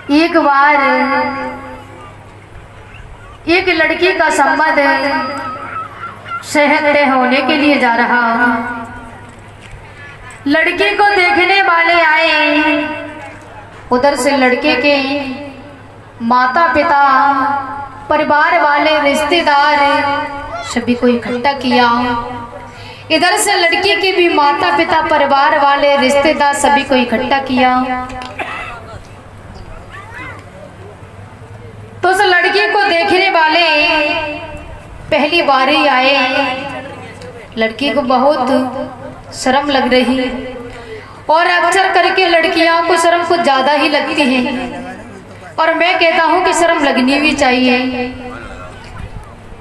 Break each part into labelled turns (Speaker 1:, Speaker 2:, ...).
Speaker 1: एक बार एक लड़की का संबंध शहर तय होने के लिए जा रहा। लड़की को देखने वाले आए। उधर से लड़के के माता पिता, परिवार वाले, रिश्तेदार सभी को इकट्ठा किया। इधर से लड़की के भी माता पिता, परिवार वाले, रिश्तेदार सभी को इकट्ठा किया। तो उस लड़की को देखने वाले पहली बार ही आए। लड़की को बहुत शर्म लग रही और अक्सर करके लड़कियों को शर्म कुछ ज़्यादा ही लगती है और मैं कहता हूँ कि शर्म लगनी भी चाहिए।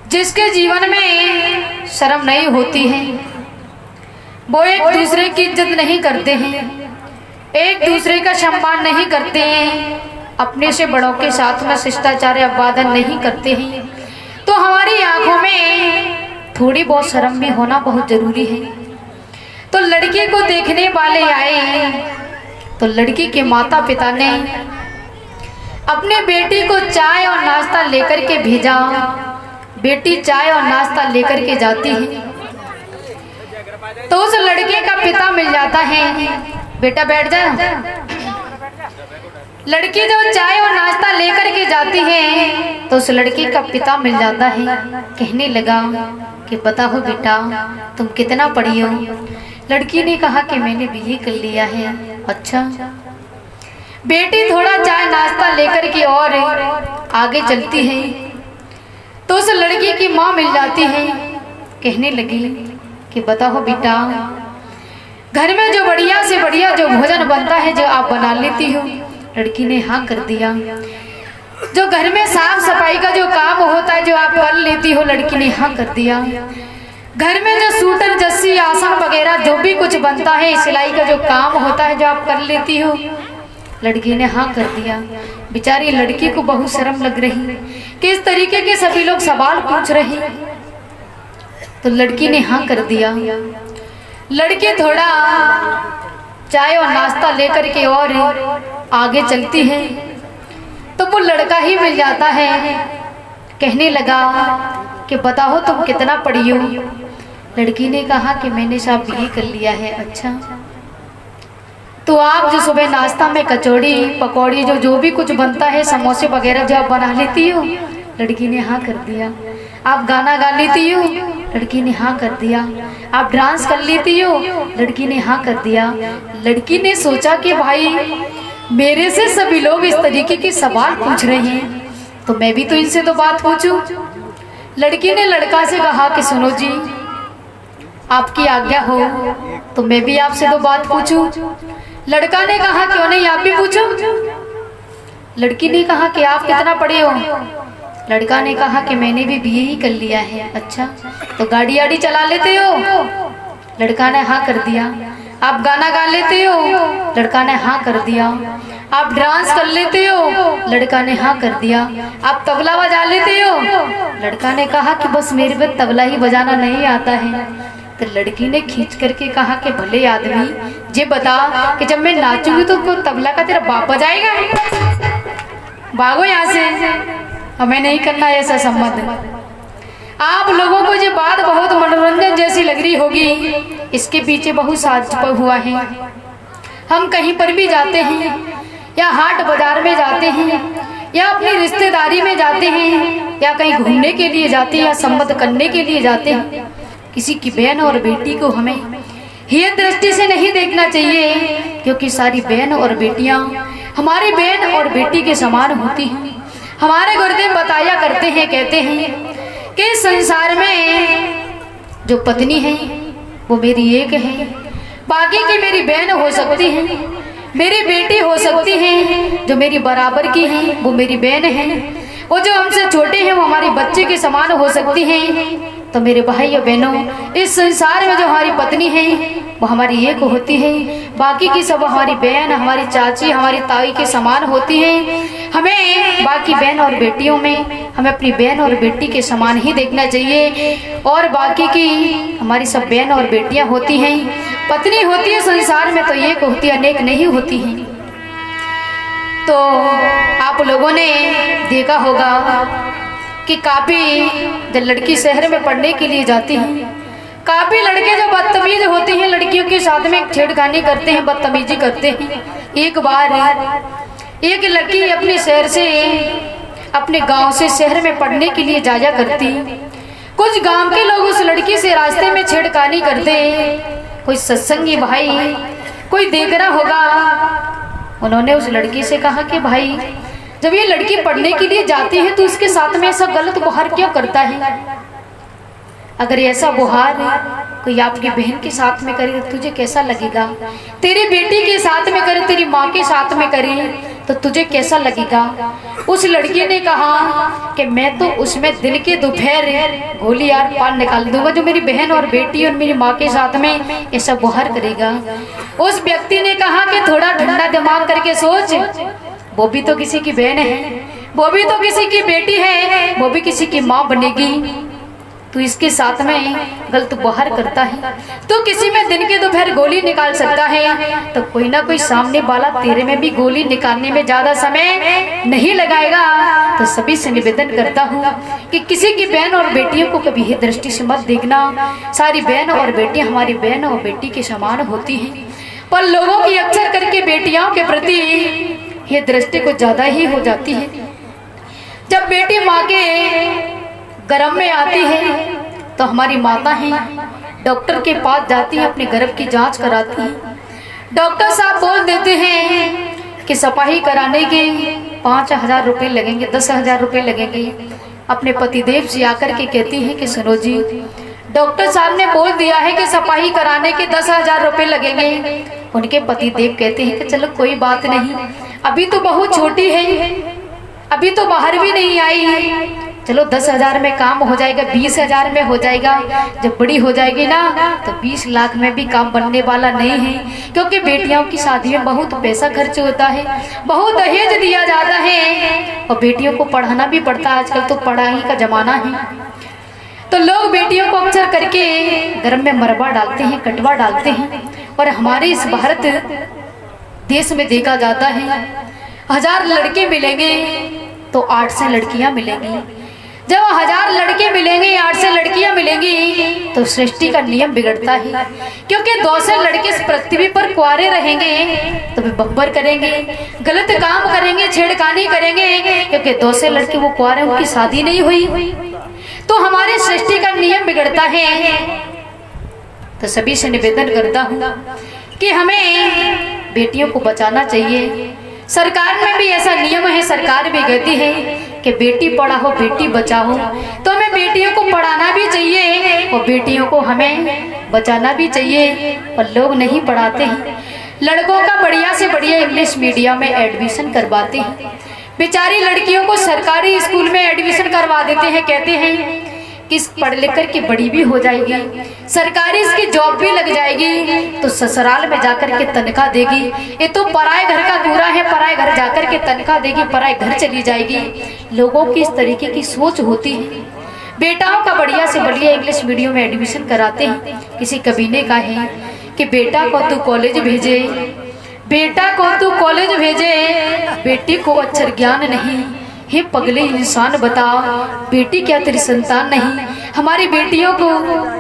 Speaker 1: जिसके जीवन में शर्म नहीं होती है वो एक दूसरे की इज्जत नहीं करते हैं, एक दूसरे का सम्मान नहीं करते हैं, अपने से बड़ों के साथ में शिष्टाचार अभिवादन नहीं करते हैं। तो हमारी आंखों में थोड़ी बहुत शर्म भी होना बहुत जरूरी है। तो लड़की को देखने वाले आए तो लड़की के माता पिता ने अपने बेटी को चाय और नाश्ता लेकर के भेजा। बेटी चाय और नाश्ता लेकर के जाती है तो उस लड़के का पिता मिल जाता है। बेटा बैठ जा। लड़की जब चाय और नाश्ता लेकर के जाती है तो उस लड़के का पिता मिल जाता है। कहने लगा कि बताओ बेटा तुम कितना पढ़ी हो। लड़की ने कहा कि मैंने बीए कर लिया है। अच्छा। बेटी थोड़ा चाय नाश्ता लेकर के और आगे चलती है तो उस लड़की की माँ मिल जाती है। कहने लगी कि बताओ बेटा घर में जो बढ़िया से बढ़िया जो भोजन बनता है जो आप बना लेती हो। लड़की ने हाँ कर दिया। जो घर में साफ सफाई का जो काम होता है जो आप कर लेती हो। लड़की ने हाँ कर दिया। घर में जो सूटर जस्सी आसन वगैरह जो भी कुछ बनता है, सिलाई का जो काम होता है जो आप कर लेती हो। लड़की ने हाँ कर दिया। बेचारी लड़की को बहुत शर्म लग रही कि इस तरीके के सभी लोग सवाल पूछ रहे। तो लड़की ने हाँ कर दिया। लड़की थोड़ा चाय और नाश्ता लेकर के और आगे चलती है तो वो लड़का ही मिल जाता है। कहने लगा कि बताओ तुम कितना पढ़ी हो। लड़की ने कहा कि मैंने साहब बीए कर लिया है। अच्छा। तो आप जो सुबह नाश्ता में कचौड़ी पकौड़ी जो भी कुछ बनता है, समोसे वगैरह जो आप बना लेती हो। लड़की ने हाँ कर दिया। आप गाना गा लेती हो। लड़की ने हाँ कर दिया। आप डांस कर लेती हो। लड़की ने हाँ कर दिया। लड़की ने सोचा कि भाई मेरे से सभी लोग इस तरीके के सवाल पूछ रहे हैं तो मैं भी तो इनसे तो बात पूछूं। लड़की ने लड़का से कहा कि सुनो जी आपकी आज्ञा हो तो मैं भी आपसे तो बात पूछूं। लड़का ने कहा क्यों नहीं आप भी पूछो। लड़की ने कहा कि आप कितना पढ़े हो। लड़का ने कहा कि मैंने भी बीए ही कर लिया है। अच्छा। तो गाड़ी आड़ी चला लेते हो। लड़का ने हाँ कर दिया। आप गाना गा लेते हो। लड़का ने हाँ कर दिया। आप डांस कर लेते हो। लड़का ने हाँ कर दिया। आप तबला बजा लेते हो। लड़का ने कहा कि बस मेरे पे तबला ही बजाना नहीं आता है। तो लड़की ने खींच करके कहा कि भले आदमी ये बता कि जब मैं नाचूंगी तो तबला का तेरा बाप बजाएगा। भागो यहाँ से, हमें नहीं करना ऐसा संबंध। आप लोगों को ये बात बहुत मनोरंजन जैसी लग रही होगी, इसके पीछे बहुत साज हुआ है। हम कहीं पर भी जाते हैं या हाट बाजार में जाते हैं या अपनी रिश्तेदारी में जाते हैं या कहीं घूमने के लिए जाते हैं या संबंध करने के लिए जाते हैं, किसी की बहन और बेटी को हमें हीन दृष्टि से नहीं देखना चाहिए, क्योंकि सारी बहन और बेटियां हमारी बहन और बेटी के समान होती हैं। हमारे गुरुदेव बताया करते हैं, कहते हैं कि संसार में जो पत्नी है वो मेरी एक है, बाकी की मेरी बहन हो सकती है, मेरी बेटी हो सकती है, जो मेरी बराबर की है वो मेरी बहन है, वो जो हमसे छोटे हैं वो हमारी बच्चे के समान हो सकती हैं। तो मेरे भाई और बहनों, इस संसार में जो हमारी पत्नी है वो हमारी एक होती है, बाकी की सब हमारी बहन, हमारी चाची, हमारी ताई के समान होती हैं। हमें बाकी बहन और बेटियों में हमें अपनी बहन और बेटी के समान ही देखना चाहिए, और बाकी की हमारी सब बहन और बेटियां होती हैं। पत्नी होती है संसार में तो एक होती है, अनेक नहीं होती हैं। तो आप लोगों ने देखा होगा कि काफ़ी जब लड़की शहर में पढ़ने के लिए जाती है, काफ़ी लड़के जो बदतमीज होते हैं लड़कियों के साथ में छेड़खानी करते हैं, बदतमीजी करते हैं। एक बार एक लड़की अपने शहर से, अपने गांव से शहर में पढ़ने के लिए जाया करती। कुछ गांव के लोग उस लड़की से रास्ते में छेड़खानी करते। कोई सत्संगी भाई कोई देख रहा होगा, उन्होंने उस लड़की से कहा कि भाई जब ये लड़की पढ़ने के लिए जाती है तो उसके साथ में ऐसा गलत व्यवहार क्यों करता है? अगर ऐसा व्यवहार कोई आपकी बहन के साथ में करे तो तुझे कैसा लगेगा? तेरी बेटी के साथ में करे, तेरी माँ के साथ में करे तो तुझे कैसा लगेगा? उस लड़की ने कहा कि मैं तो उसमें दिन के दोपहर गोली यार पार निकाल दूंगा जो मेरी बहन और बेटी और मेरी माँ के साथ में ऐसा व्यवहार करेगा। उस व्यक्ति ने कहा कि थोड़ा ठंडा दिमाग करके सोच, वो भी तो किसी की बहन है, वो भी तो किसी की बेटी है, वो भी किसी की माँ बनेगी। तू इसके साथ में गलत व्यवहार करता है, तो किसी में दिन के दोपहर गोली निकाल सकता है तो कोई ना कोई सामने वाला तेरे में भी गोली निकालने में ज्यादा समय नहीं लगाएगा। तो सभी से निवेदन करता हूँ कि किसी की बहन और बेटियों को कभी ये दृष्टि से मत देखना। सारी बहन और बेटियां हमारी बहन और बेटी के समान होती हैं, पर लोगों की अक्सर करके बेटियों के प्रति ये दृष्टि कुछ ज्यादा ही हो जाती है। जब बेटी माँ के गर्भ में आती है तो हमारी माता हैं डॉक्टर के पास जाती है, अपने गर्भ की जांच कराती है। डॉक्टर साहब बोल देते हैं कि सफाई कराने के 5,000 रुपये लगेंगे, 10,000 रुपये लगेंगे। अपने पतिदेव से आकर के कहती है कि सुनो जी, डॉक्टर साहब ने बोल दिया है कि सफाई कराने के 10,000 रुपये लगेंगे। उनके पतिदेव कहते हैं कि चलो कोई बात नहीं, अभी तो बहुत छोटी है, अभी तो बाहर भी नहीं आई, चलो 10,000 में काम हो जाएगा, 20,000 में हो जाएगा। जब बड़ी हो जाएगी ना तो 20 लाख में भी काम बनने वाला नहीं है, क्योंकि बेटियों की शादी में बहुत पैसा खर्च होता है, बहुत दहेज दिया जाता है और बेटियों को पढ़ाना भी पड़ता है। आजकल तो पढ़ाई का जमाना है, तो लोग बेटियों को अक्सर करके घर में मरबा डालते हैं, कटवा डालते हैं। और हमारे इस भारत देश में देखा जाता है 1000 लड़के मिलेंगे तो 8 से लड़कियां मिलेंगी। जब 1000 लड़के मिलेंगे 8 से लड़कियां मिलेंगी तो सृष्टि का नियम बिगड़ता है, क्योंकि 2 से लड़के इस पृथ्वी पर कुंवारे रहेंगे तो वे बब्बर करेंगे, गलत काम करेंगे, छेड़खानी करेंगे, क्योंकि 2 से लड़के वो कुंवारे, उनकी शादी नहीं हुई, तो हमारी सृष्टि का नियम बिगड़ता है। तो सभी से निवेदन करता हूँ कि हमें बेटियों को बचाना चाहिए। सरकार में भी ऐसा नियम है, सरकार भी कहती है कि बेटी पढ़ाओ बेटी बचाओ, तो हमें बेटियों को पढ़ाना भी चाहिए और बेटियों को हमें बचाना भी चाहिए। और लोग नहीं पढ़ाते हैं, लड़कों का बढ़िया से बढ़िया इंग्लिश मीडियम में एडमिशन करवाते हैं, बेचारी लड़कियों को सरकारी स्कूल में एडमिशन करवा देते हैं, कहते हैं कि पढ़ लिख कर के बड़ी भी हो जाएगी, सरकारी इसकी जॉब भी लग जाएगी, तो ससुराल में जाकर के तनख्वाह देगी, ये तो पराए घर का कूड़ा है, पराए घर जाकर के तनख्वाह देगी, पराए घर चली जाएगी। लोगों की इस तरीके की सोच होती है। बेटाओं का बढ़िया से बढ़िया इंग्लिश मीडियम में एडमिशन कराते हैं। किसी कबीने का है कि बेटा को तू कॉलेज भेजे, बेटा को तू कॉलेज भेजे, बेटी को अक्षर ज्ञान नहीं। हे पगले इंसान बता, बेटी क्या तेरी संतान नहीं? हमारी बेटियों को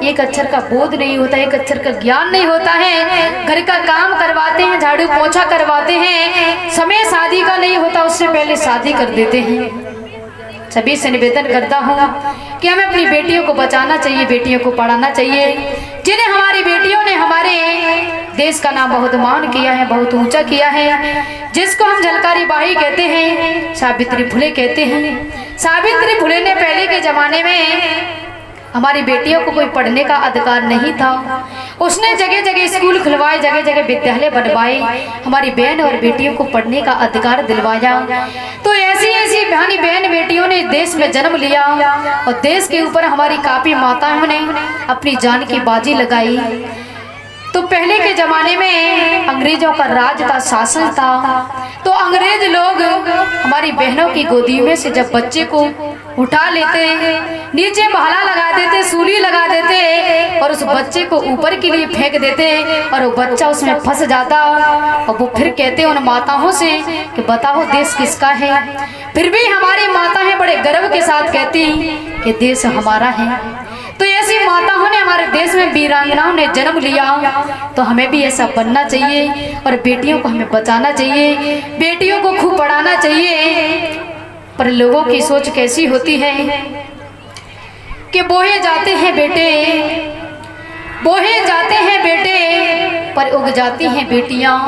Speaker 1: एक अक्षर का बोध नहीं होता, एक अक्षर का ज्ञान नहीं होता है। घर का काम करवाते हैं, झाड़ू पोछा करवाते हैं, समय शादी का नहीं होता उससे पहले शादी कर देते हैं। सभी से निवेदन करता हूँ कि हमें अपनी बेटियों को बचाना चाहिए, बेटियों को पढ़ाना चाहिए। जिन्हें हमारी बेटियों ने हमारे देश का नाम बहुत मान किया है, बहुत ऊंचा किया है, जिसको हम झलकारी बाई कहते हैं, सावित्री फुले कहते हैं। सावित्री फुले ने पहले के जमाने में हमारी बेटियों को कोई पढ़ने का अधिकार नहीं था, उसने जगह जगह स्कूल खुलवाए, जगह जगह विद्यालय बनवाए, हमारी बहन और बेटियों को पढ़ने का अधिकार दिलवाया। तो ऐसी ऐसी बहनी बहन बेटियों ने देश में जन्म लिया और देश के ऊपर हमारी काफी माताओं ने अपनी जान की बाजी लगाई। तो पहले के जमाने में अंग्रेजों का राज था, शासन था। तो अंग्रेज लोग हमारी बहनों की गोदी में से जब बच्चे को उठा लेते, नीचे भाला लगा देते, सूली लगा देते और उस बच्चे को ऊपर के लिए फेंक देते और वो बच्चा उसमें फंस जाता। और वो फिर कहते उन माताओं से कि बताओ देश किसका है। फिर भी हमारी माताएं बड़े गर्व के साथ कहती कि देश हमारा है। तो ऐसी माताओं ने हमारे देश में वीरांगनाओं ने जन्म लिया, तो हमें भी ऐसा बनना चाहिए और बेटियों को हमें बचाना चाहिए, बेटियों को खूब पढ़ाना चाहिए। पर लोगों की सोच कैसी होती है कि बोए जाते हैं बेटे, बोए जाते हैं बेटे पर उग जाती हैं बेटियां,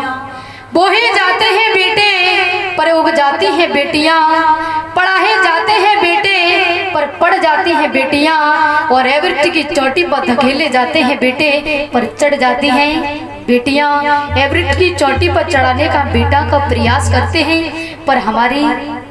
Speaker 1: बोए जाते हैं बेटे पर उग जाती हैं बेटियां, पढ़ाए जाते हैं बेटे पर पढ़ जाती हैं बेटियां, और एवरेस्ट की चोटी पर धकेले जाते हैं बेटे पर चढ़ जाती हैं बेटियां। एवरेस्ट की चोटी पर चढ़ाने का बेटा का प्रयास करते हैं पर हमारी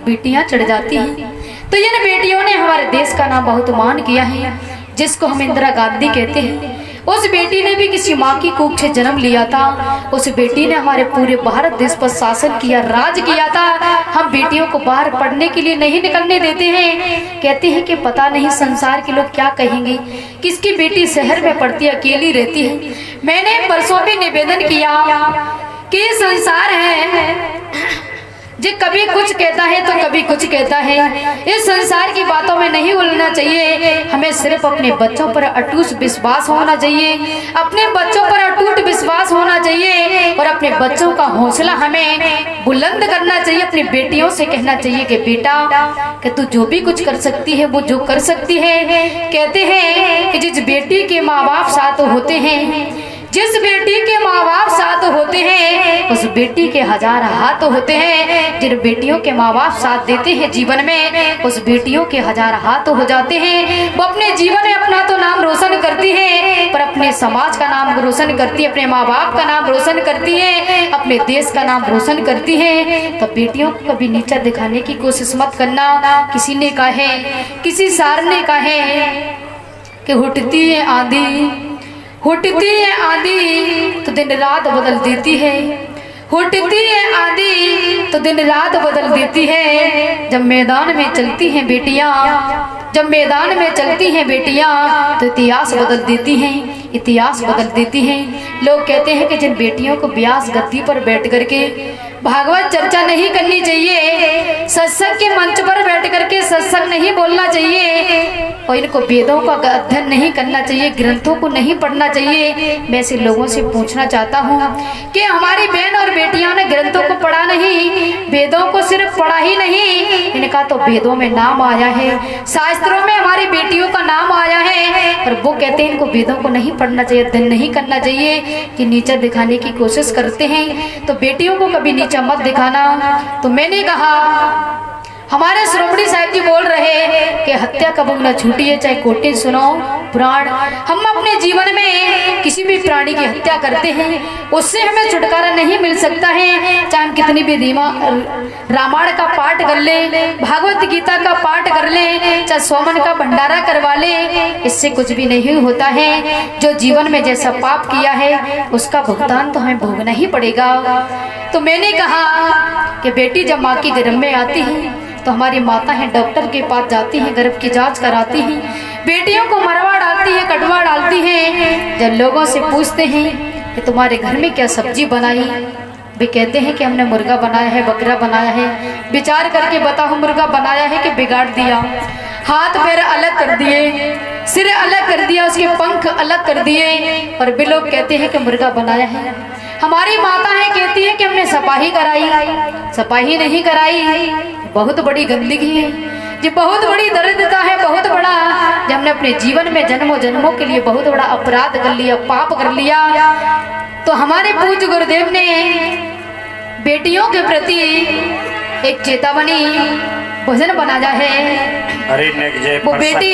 Speaker 1: बेटियां चढ़ जाती हैं। तो इन बेटियों ने हमारे देश का नाम बहुत मान किया है, जिसको हम इंदिरा गांधी कहते हैं। उस बेटी ने भी किसी माँ की कोख से जन्म लिया था। उस बेटी ने हमारे पूरे भारत देश पर शासन किया, राज किया था। हम बेटियों को बाहर पढ़ने के लिए नहीं निकलने देते हैं। कहते हैं कि पता नहीं संसार के लोग क्या कहेंगे, किसकी बेटी शहर में पढ़ती अकेली रहती है। मैंने परसों भी निवेदन किया कि ये संसार है जो कभी कुछ कहता है तो कभी कुछ कहता है। इस संसार की बातों में नहीं उलझना चाहिए। हमें सिर्फ अपने बच्चों पर अटूट विश्वास होना चाहिए, अपने बच्चों पर अटूट विश्वास होना चाहिए और अपने बच्चों का हौसला हमें बुलंद करना चाहिए। अपनी बेटियों से कहना चाहिए कि बेटा कि तू जो भी कुछ कर सकती है वो जो कर सकती है। कहते हैं कि जिस बेटी के माँ बाप साथ होते हैं, जिस बेटी के माँ बाप साथ होते हैं उस बेटी के हजार हाथ होते हैं। जिन बेटियों के माँ बाप साथ देते हैं जीवन में, उस बेटियों के हजार हाथ हो जाते हैं। वो अपने जीवन में अपना तो नाम रोशन करती है पर अपने समाज का नाम रोशन करती है, अपने माँ बाप का नाम रोशन करती है, अपने देश का नाम रोशन करती है। तो बेटियों को कभी नीचा दिखाने की कोशिश मत करना। किसी ने कहा है, किसी सार ने कहा है कि उठती है आंधी, उठती है आंधी तो दिन रात बदल देती है, उठती है आंधी तो दिन रात बदल देती है। जब मैदान में चलती हैं बेटियां, जब मैदान में चलती हैं बेटियां तो इतिहास बदल देती हैं, इतिहास बदल देती हैं। लोग कहते हैं कि जिन बेटियों को व्यास गद्दी पर बैठ करके भागवत चर्चा नहीं करनी चाहिए, सत्संग के मंच पर बैठ करके सत्संग नहीं बोलना चाहिए और इनको वेदों का अध्ययन नहीं करना चाहिए, ग्रंथों को नहीं पढ़ना चाहिए। मैं ऐसे लोगों से पूछना चाहता हूँ कि हमारी बहन और बेटियां ने ग्रंथों को पढ़ा नहीं, वेदों को सिर्फ पढ़ा ही नहीं, इनका तो वेदों में नाम आया है, शास्त्रों में हमारी बेटियों का नाम आया है, पर वो कहते हैं इनको वेदों को नहीं पढ़ना चाहिए, अध्ययन नहीं करना चाहिए, कि नीचा दिखाने की कोशिश करते हैं। तो बेटियों को कभी नीचा मत दिखाना। तो मैंने कहा हमारे श्रोमणी साहिब जी बोल रहे कि हत्या कबू न छूटी है, चाहे कोटि सुनो पुराण। हम अपने जीवन में किसी भी प्राणी की हत्या करते हैं, उससे हमें छुटकारा नहीं मिल सकता है। चाहे हम कितनी भी रामायण का पाठ कर ले, भागवत गीता का पाठ कर ले, चाहे सोमन का भंडारा करवा ले, इससे कुछ भी नहीं होता है। जो जीवन में जैसा पाप किया है उसका भुगतान तो हमें भोगना ही पड़ेगा। तो मैंने कहा कि बेटी जब माँ की गर्भ में आती है तो हमारी माता है डॉक्टर के पास जाती हैं, गर्भ की जांच कराती हैं, बेटियों को मरवा डालती है, कटवा डालती हैं। जब लोगों से पूछते हैं कि तुम्हारे घर में क्या सब्जी बनाई, वे कहते हैं कि हमने मुर्गा बनाया है, बकरा बनाया है। विचार करके बताओ मुर्गा बनाया है कि बिगाड़ दिया, हाथ पैर अलग कर दिए, सिर अलग कर दिया, उसके पंख अलग कर दिए, और वे लोग कहते हैं कि मुर्गा बनाया है। हमारी माता है कहती है कि हमने सफाई कराई, सफाई नहीं कराई, बहुत बड़ी गंदगी है, ये बहुत बड़ी दरिद्रता है, बहुत बड़ा जब हमने अपने जीवन में जन्मों जन्मों के लिए बहुत बड़ा अपराध कर लिया, पाप कर लिया। तो हमारे पूज्य गुरुदेव ने बेटियों के प्रति एक चेतावनी भजन बनाया है।
Speaker 2: अरे
Speaker 1: वो बेटी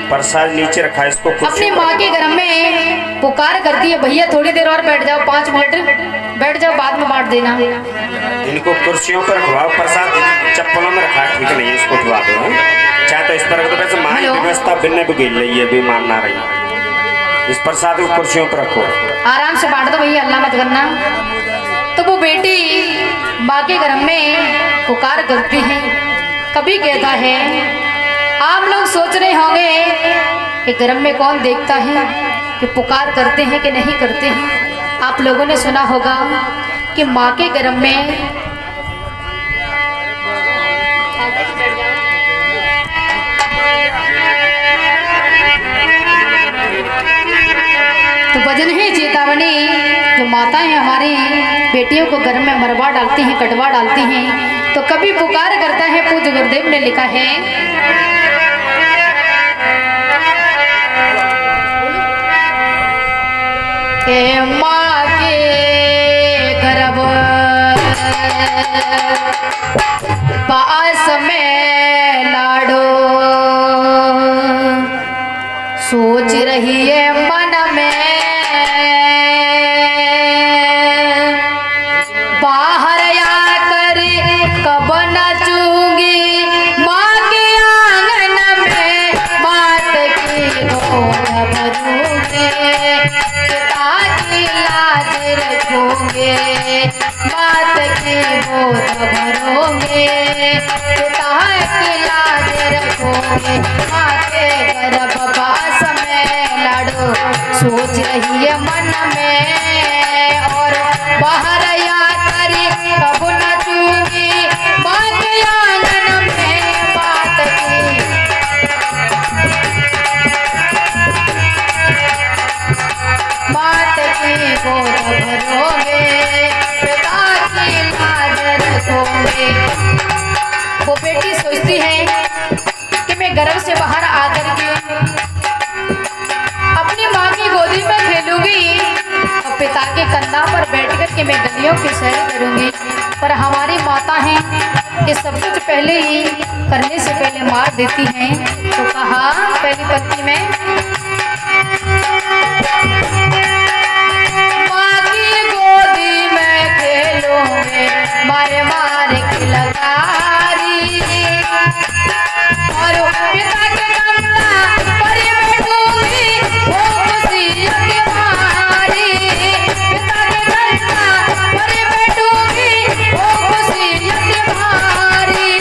Speaker 2: प्रसाद नीचे रखा है, इसको
Speaker 1: अपनी माँ के घर में पुकार करती है, भैया थोड़ी देर और बैठ जाओ, 5 मिनट बैठ जाओ, बाद में बांट देना।
Speaker 2: इनको कुर्सियों पर रखवाओ, प्रसाद चप्पलों में रखा ठीक नहीं है, इसको खिला दो। चाहे तो इस पर तो वैसे माँ की व्यवस्था बिन्ने भी गिर रही है, भी मान ना रही। इस प्रसाद को कुर्सियों पर रखो।
Speaker 1: आराम से बांट दो भैया, अल्लाह मत करना। तो वो बेटी माँ के घर में पुकार करती है। कभी कहता है, आप लोग सोच रहे होंगे कि घर में कौन देखता है कि पुकार करते हैं कि नहीं करते हैं। आप लोगों ने सुना होगा कि माँ के घर में तो भजन है चेतावनी। जो माताएं हमारी बेटियों को घर में मरवा डालती हैं, कटवा डालती हैं, तो कभी पुकार करता है। पूज्य गुरुदेव ने लिखा है, के माँ के गर्भ पास में लाडो सोच रही है मन में, बाहर आकर कब नचूंगी माँ के आंगन में, बात की गोद भरूंगे पिता की लाज रखूंगे, बात की गोद भरोगे पिता की लाज रखोगे। माँ के गर्भ पास में लाडो सोच रही है मन में, और बाहर आकर कब नचूंगी माँ के आंगन में, बात की बात की गोद भरोगे पिता की लाज रखोगे। वो बेटी सोचती है कि मैं गर्भ से बाहर आकर के अपनी माँ की गोदी में खेलूंगी और पिता के कंधा पर बैठकर के मैं गलियों की सैर करूंगी। पर हमारी माता हैं ये सब कुछ पहले ही करने से पहले मार देती हैं। तो कहा पहली पंक्ति में, माँ की गोदी में खेलूंगे मारे मारे की लगारी, और पिता के कंधा पर बैठूंगी वो खुशी की मारी, पिता के कंधा पर बैठूंगी वो खुशी की मारी।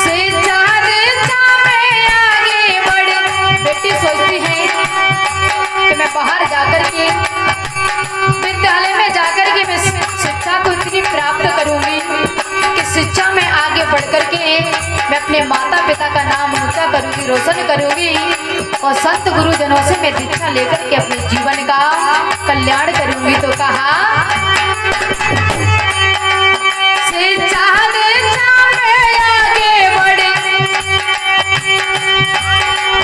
Speaker 1: शिक्षा दीक्षा में आगे बढ़, बेटी सोचती है कि मैं बाहर जाकर के विद्यालय में जाकर के मैं शिक्षा को इतनी प्राप्त करूंगी कि शिक्षा में आगे बढ़ कर के मैं अपने माता पिता का नाम ऊंचा करूंगी, रोशन करूंगी, और संत गुरुजनों से मैं दीक्षा लेकर के अपने जीवन का कल्याण करूंगी। तो कहा शिक्षा दीक्षा में आगे बढ़े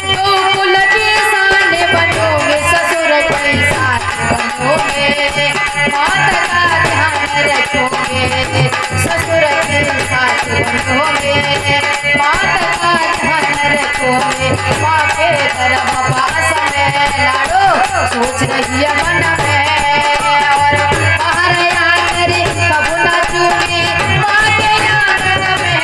Speaker 1: तो कुल की शान बनोगे, ससुर की साथ बनोगे, माता का ध्यान रखोगे, ससुर के साथ बनोगे, माता का ध्यान रखोगे। माँ के गर्भ पास में लाडो सोच रही है मन में, और बाहर आकर कब नचूंगी माँ के आंगन में।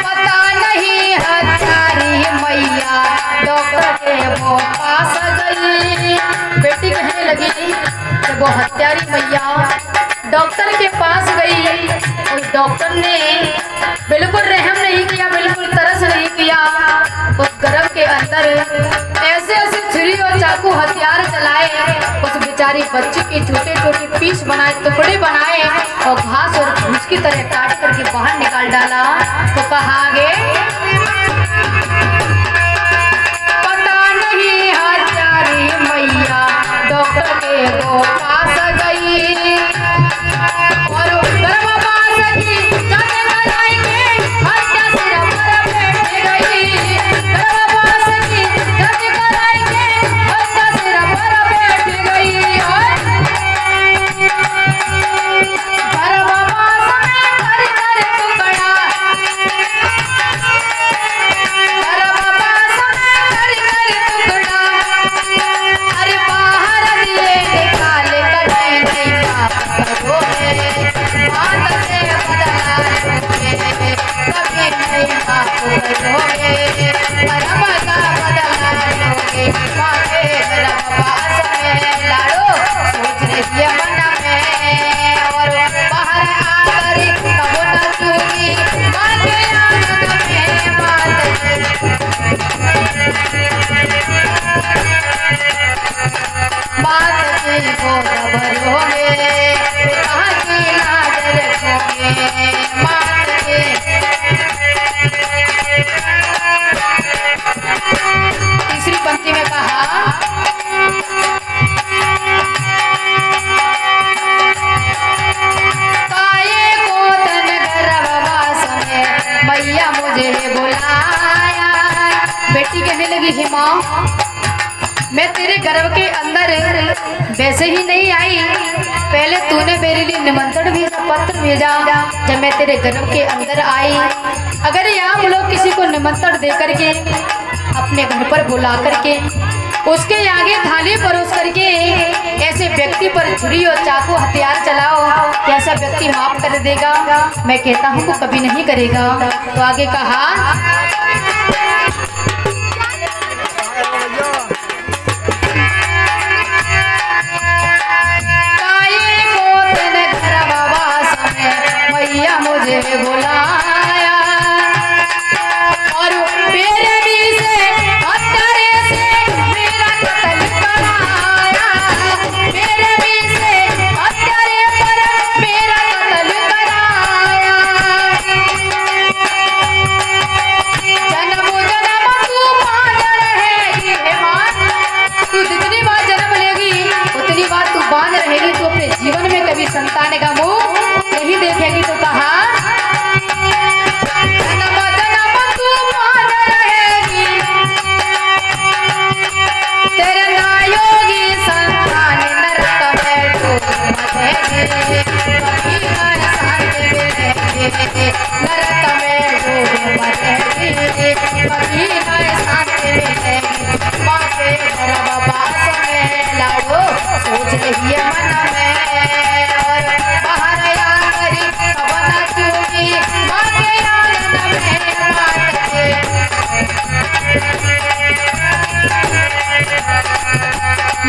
Speaker 1: पता नहीं हजारी मैया डॉक्टर के वो पास गई। बेटी कहने लगी कि वो हत्यारी मैया डॉक्टर के पास गई, उस डॉक्टर ने बिल्कुल रहम नहीं किया, बिल्कुल तरस नहीं किया। उस गर्भ के अंदर ऐसे ऐसे छुरी और चाकू हथियार चलाए, उस बेचारी बच्ची के छोटे छोटे पीस बनाए, टुकड़े बनाए, और घास और भूस की तरह काट करके बाहर निकाल डाला। तो कहा आगे, पता नहीं हजारी मैया डॉक्टर के वो पास गई, और गर्भवास की जाने बनाएंगे हत्या सिर पर बैठ गई, गर्भवास की जाने बनाएंगे हत्या सिर पर बैठ गई। और गर्भवास में कर कर टुकड़ा मैया मुझे बुलाया। बेटी कहने लगी हे माँ, मैं तेरे गर्भ के अंदर वैसे ही नहीं आई, पहले तूने मेरे लिए निमंत्रण भेजा, पत्र भेजा। जब मैं तेरे गर्भ के अंदर आई, अगर आप लोग किसी को निमंत्रण दे करके अपने घर पर बुला करके उसके आगे थाली परोस करके ऐसे व्यक्ति पर छुरी और चाकू हथियार चलाओ, क्या ऐसा व्यक्ति माफ कर देगा? मैं कहता हूँ वो कभी नहीं करेगा। तो आगे कहा, मैया मुझे बुलाया और बेरहमी से हत्यारे से मेरा कत्ल कराया। बेरहमी से हत्यारे पर मेरा कत्ल कराया। जन्म जन्म तू बांध रहेगी हे माँ, तू जितनी बार जन्म लेगी उतनी बार तू बांध रहेगी, तू अपने जीवन में कभी संतान का मुंह नहीं देखेगी। तो कहा, जन्म जन्म तू बांध रहेगी, तेरे नायोगी संतान नरक में डूब मरेगी। कभी न शांत मिलेगी, नरक में डूब मरेगी। कभी न शांत मिलेगी, माँ के गर्भवास में लाओ सोच रही है मन में। और बाहर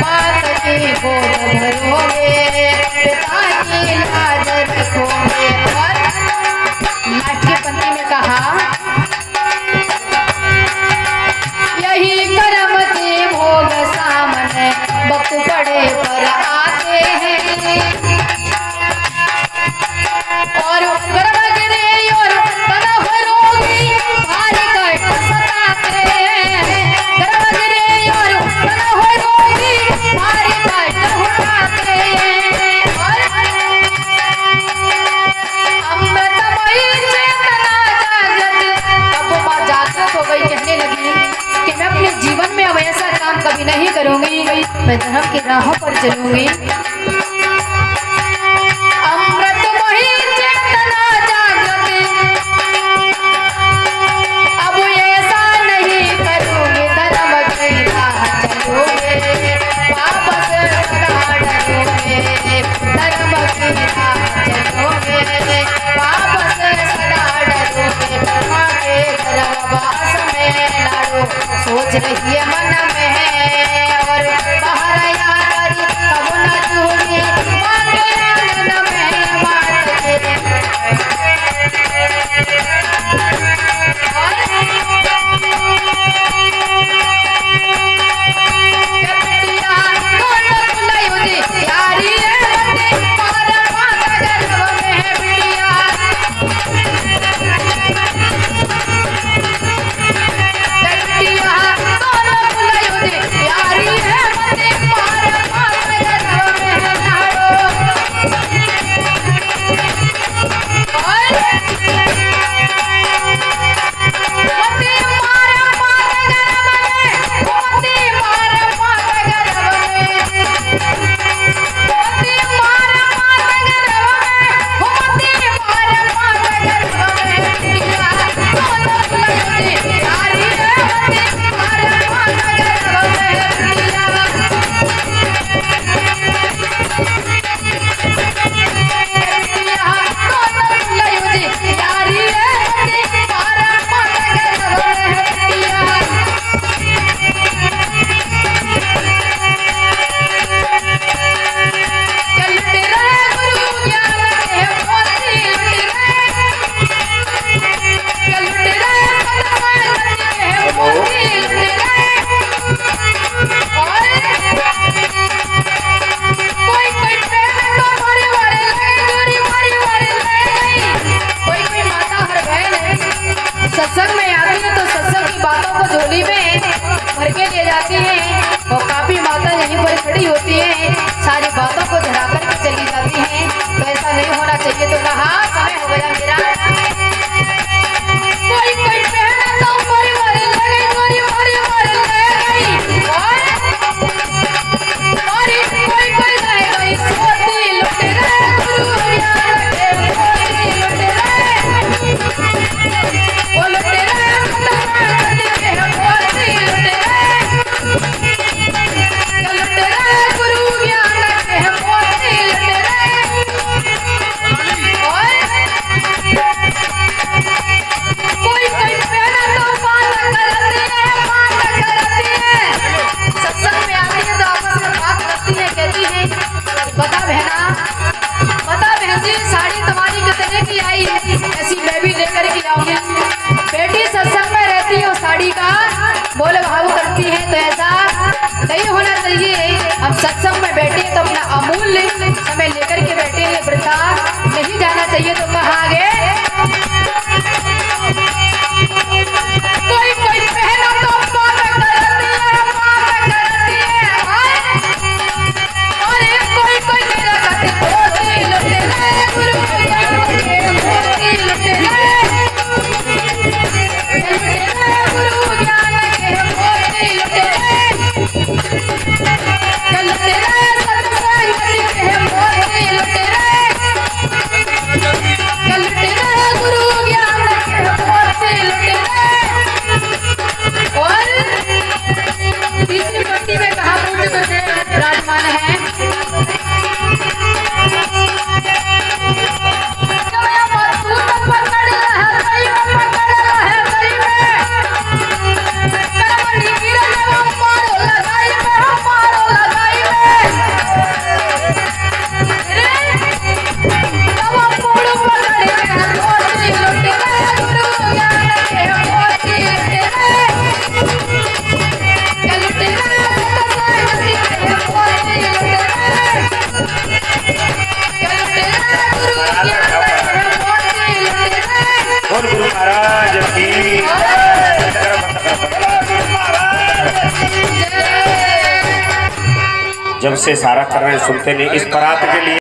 Speaker 1: मात की गोद भरोगे, पिता की लाज रखोगे। और लास्ट की पंक्ति में कहा, यही कर्म के भोग सामने वक्त पड़े पर आते हैं। और गर्भगिरी और तनह रोगी भारी कष्ट सताते हैं। गर्भगिरी और तनह रोगी भारी कष्ट उठाते हैं। और अमृतमयी चेतना जागृत, अब माँ जागृत हो गई, कहने लगी कि मैं अपने जीवन में अब ऐसा काम कभी नहीं करूंगी, मैं धर्म की राहों पर चलूंगी। सोच रही है मन में और बाहर आया करी कब न चूड़ी माँ के आंगन में बात के। यारी दोनों
Speaker 2: जब से सारा कर रहे हैं सुनते नहीं। इस बारात के लिए